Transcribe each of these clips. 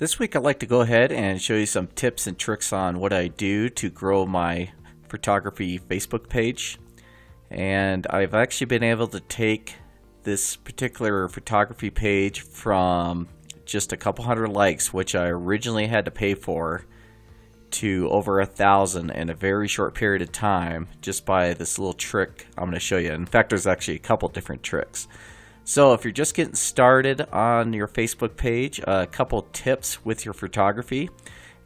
This week I'd like to go ahead and show you some tips and tricks on what I do to grow my photography Facebook page. And I've actually been able to take this particular photography page from just a couple hundred likes, which I originally had to pay for, to over 1,000 in a very short period of time just by this little trick I'm going to show you. In fact, there's actually a couple different tricks. So if you're just getting started on your Facebook page, a couple tips with your photography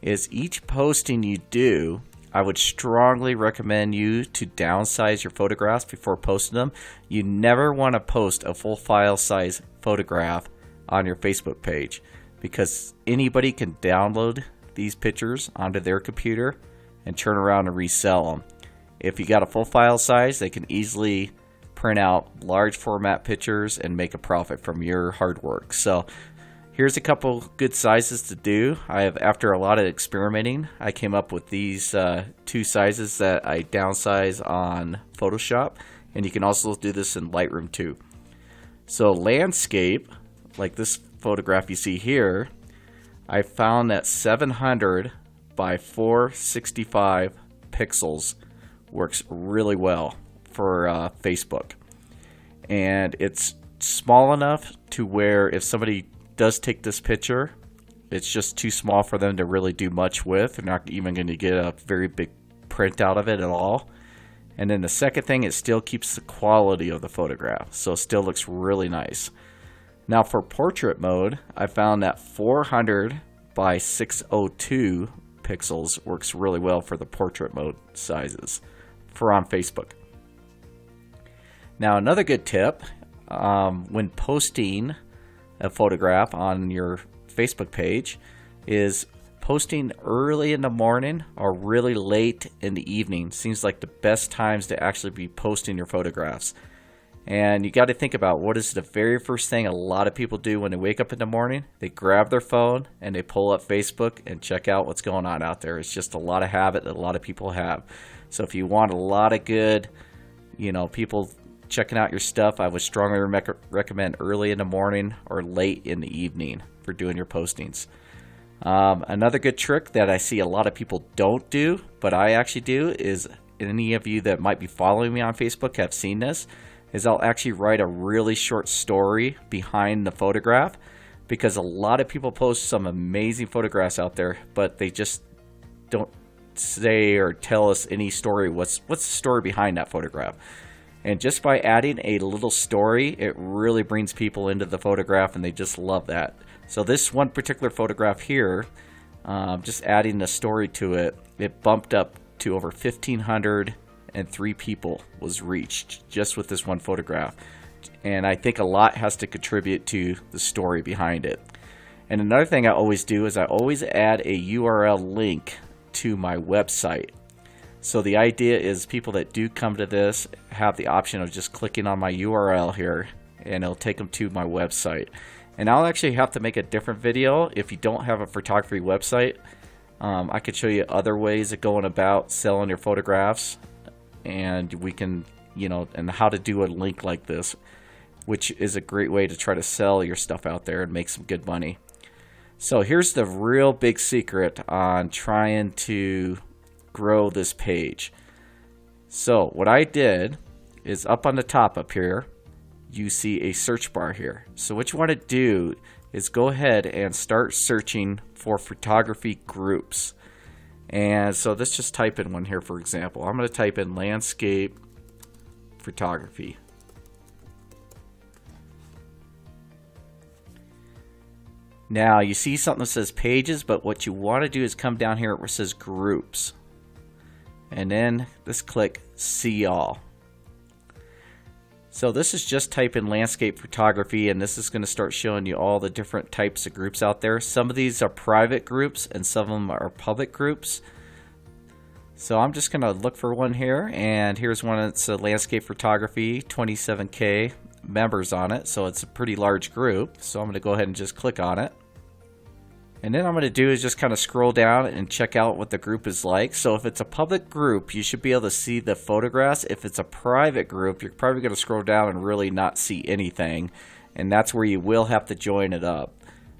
is each posting you do, I would strongly recommend you to downsize your photographs before posting them. You never want to post a full file size photograph on your Facebook page because anybody can download these pictures onto their computer and turn around and resell them. If you got a full file size, they can easily print out large format pictures and make a profit from your hard work. So here's a couple good sizes to do. After a lot of experimenting, I came up with these two sizes that I downsize on Photoshop, and you can also do this in Lightroom too. So landscape, like this photograph you see here, I found that 700 by 465 pixels works really well for Facebook, and it's small enough to where if somebody does take this picture, it's just too small for them to really do much with. They're not even going to get a very big print out of it at all. And then the second thing, it still keeps the quality of the photograph, so it still looks really nice. Now for portrait mode, I found that 400 by 602 pixels works really well for the portrait mode sizes for on Facebook. Now another good tip, when posting a photograph on your Facebook page, is posting early in the morning or really late in the evening. Seems like the best times to actually be posting your photographs. And you got to think about what is the very first thing a lot of people do when they wake up in the morning. They grab their phone and they pull up Facebook and check out what's going on out there. It's just a lot of habit that a lot of people have. So if you want a lot of good, people checking out your stuff, I would strongly recommend early in the morning or late in the evening for doing your postings. Another good trick that I see a lot of people don't do, but I actually do, is any of you that might be following me on Facebook have seen this, is I'll actually write a really short story behind the photograph, because a lot of people post some amazing photographs out there, but they just don't say or tell us any story. What's the story behind that photograph? And just by adding a little story, it really brings people into the photograph, and they just love that. So this one particular photograph here, just adding the story to it, it bumped up to over 1,503 people was reached just with this one photograph. And I think a lot has to contribute to the story behind it. And another thing I always do is I always add a URL link to my website. So the idea is people that do come to this have the option of just clicking on my URL here, and it'll take them to my website. And I'll actually have to make a different video if you don't have a photography website. I could show you other ways of going about selling your photographs, and we can, and how to do a link like this, which is a great way to try to sell your stuff out there and make some good money. So here's the real big secret on trying to grow this page. So what I did is up on the top up here, you see a search bar here. So what you want to do is go ahead and start searching for photography groups. And so let's just type in one here, for example. I'm going to type in landscape photography. Now you see something that says pages, but what you want to do is come down here where it says groups. And then let's click see all. So this is just type in landscape photography, and this is going to start showing you all the different types of groups out there. Some of these are private groups and some of them are public groups. So I'm just going to look for one here, and here's one that's a landscape photography, 27K members on it, so it's a pretty large group. So I'm going to go ahead and just click on it. And then I'm going to do is just kind of scroll down and check out what the group is like. So if it's a public group, you should be able to see the photographs. If it's a private group, you're probably going to scroll down and really not see anything. And that's where you will have to join it up.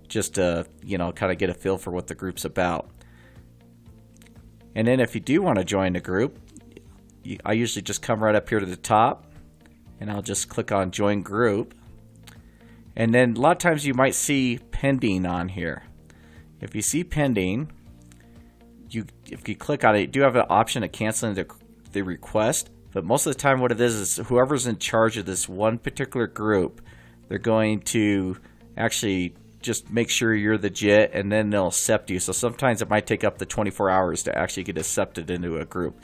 just to, kind of get a feel for what the group's about. And then if you do want to join the group, I usually just come right up here to the top and I'll just click on join group. And then a lot of times you might see pending on here. If you see pending, if you click on it, you do have an option of canceling the request. But most of the time what it is whoever's in charge of this one particular group, they're going to actually just make sure you're legit, and then they'll accept you. So sometimes it might take up to 24 hours to actually get accepted into a group.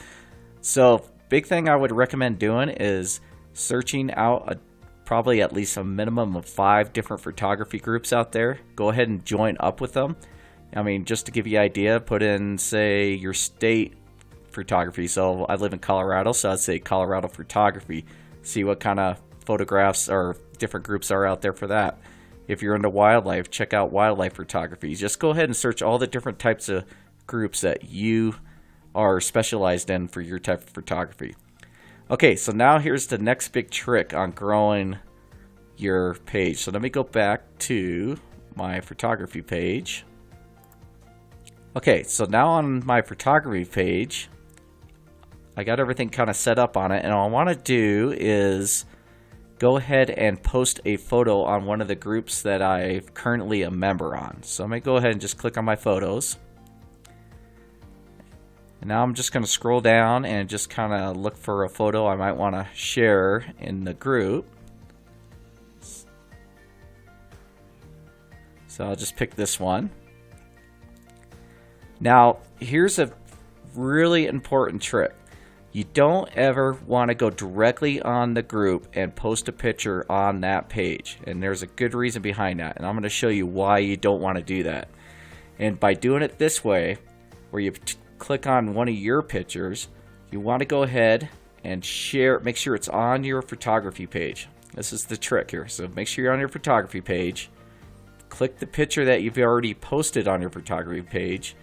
So big thing I would recommend doing is searching out probably at least a minimum of 5 different photography groups out there. Go ahead and join up with them. I mean, just to give you an idea, put in, say, your state photography. So I live in Colorado, so I'd say Colorado photography. See what kind of photographs or different groups are out there for that. If you're into wildlife, check out wildlife photography. Just go ahead and search all the different types of groups that you are specialized in for your type of photography. Okay, so now here's the next big trick on growing your page. So let me go back to my photography page. Okay, so now on my photography page, I got everything kind of set up on it, and all I want to do is go ahead and post a photo on one of the groups that I'm currently a member on. So I'm going to go ahead and just click on my photos. And now I'm just going to scroll down and just kind of look for a photo I might want to share in the group. So I'll just pick this one. Now, here's a really important trick. You don't ever want to go directly on the group and post a picture on that page. And there's a good reason behind that. And I'm going to show you why you don't want to do that. And by doing it this way, where you click on one of your pictures, you want to go ahead and share, make sure it's on your photography page. This is the trick here. So make sure you're on your photography page. Click the picture that you've already posted on your photography page.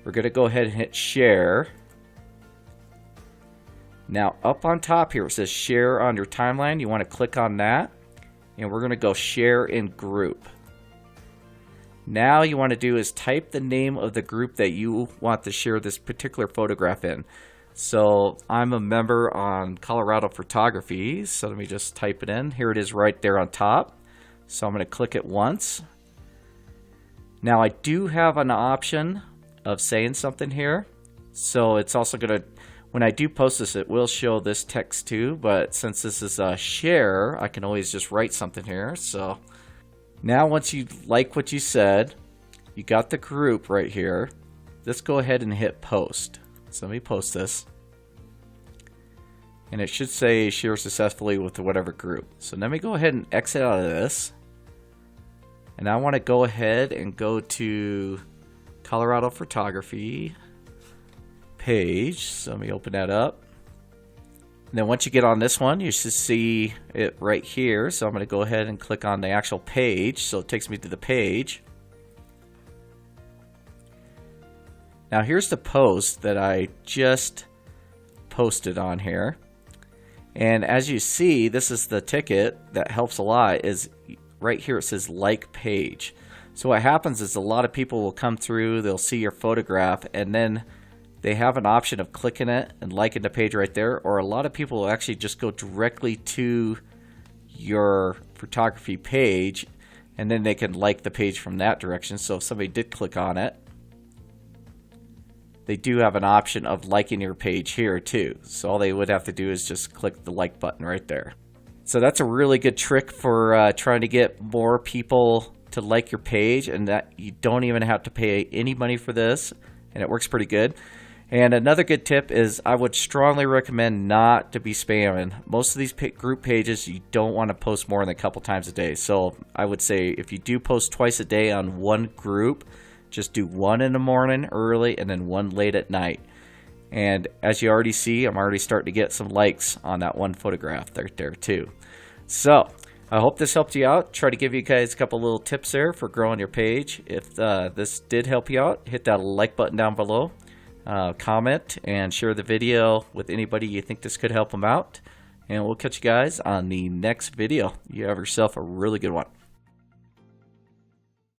We're going to go ahead and hit share. Now up on top here it says share on your timeline. You want to click on that, and we're going to go share in group. Now you want to do is type the name of the group that you want to share this particular photograph in. So I'm a member on Colorado Photography, so let me just type it in. Here it is right there on top. So I'm going to click it once. Now I do have an option of saying something here, so it's also going to, when I do post this, it will show this text too, but since this is a share, I can always just write something here. So now once you like what you said, you got the group right here, let's go ahead and hit post. So let me post this, and it should say share successfully with whatever group. So let me go ahead and exit out of this, and I want to go ahead and go to Colorado Photography page. So let me open that up. And then once you get on this one, you should see it right here. So I'm going to go ahead and click on the actual page. So it takes me to the page. Now here's the post that I just posted on here. And as you see, this is the ticket that helps a lot, is right here it says like page. So what happens is a lot of people will come through, they'll see your photograph, and then they have an option of clicking it and liking the page right there, or a lot of people will actually just go directly to your photography page, and then they can like the page from that direction. So if somebody did click on it, they do have an option of liking your page here too. So all they would have to do is just click the like button right there. So that's a really good trick for trying to get more people to like your page, and that you don't even have to pay any money for this, and it works pretty good. And another good tip is I would strongly recommend not to be spamming. Most of these group pages, you don't want to post more than a couple times a day. So I would say if you do post twice a day on one group, just do one in the morning early and then one late at night. And as you already see, I'm already starting to get some likes on that one photograph right there too. So I hope this helped you out. Try to give you guys a couple little tips there for growing your page. If this did help you out, hit that like button down below. Comment and share the video with anybody you think this could help them out. And we'll catch you guys on the next video. You have yourself a really good one.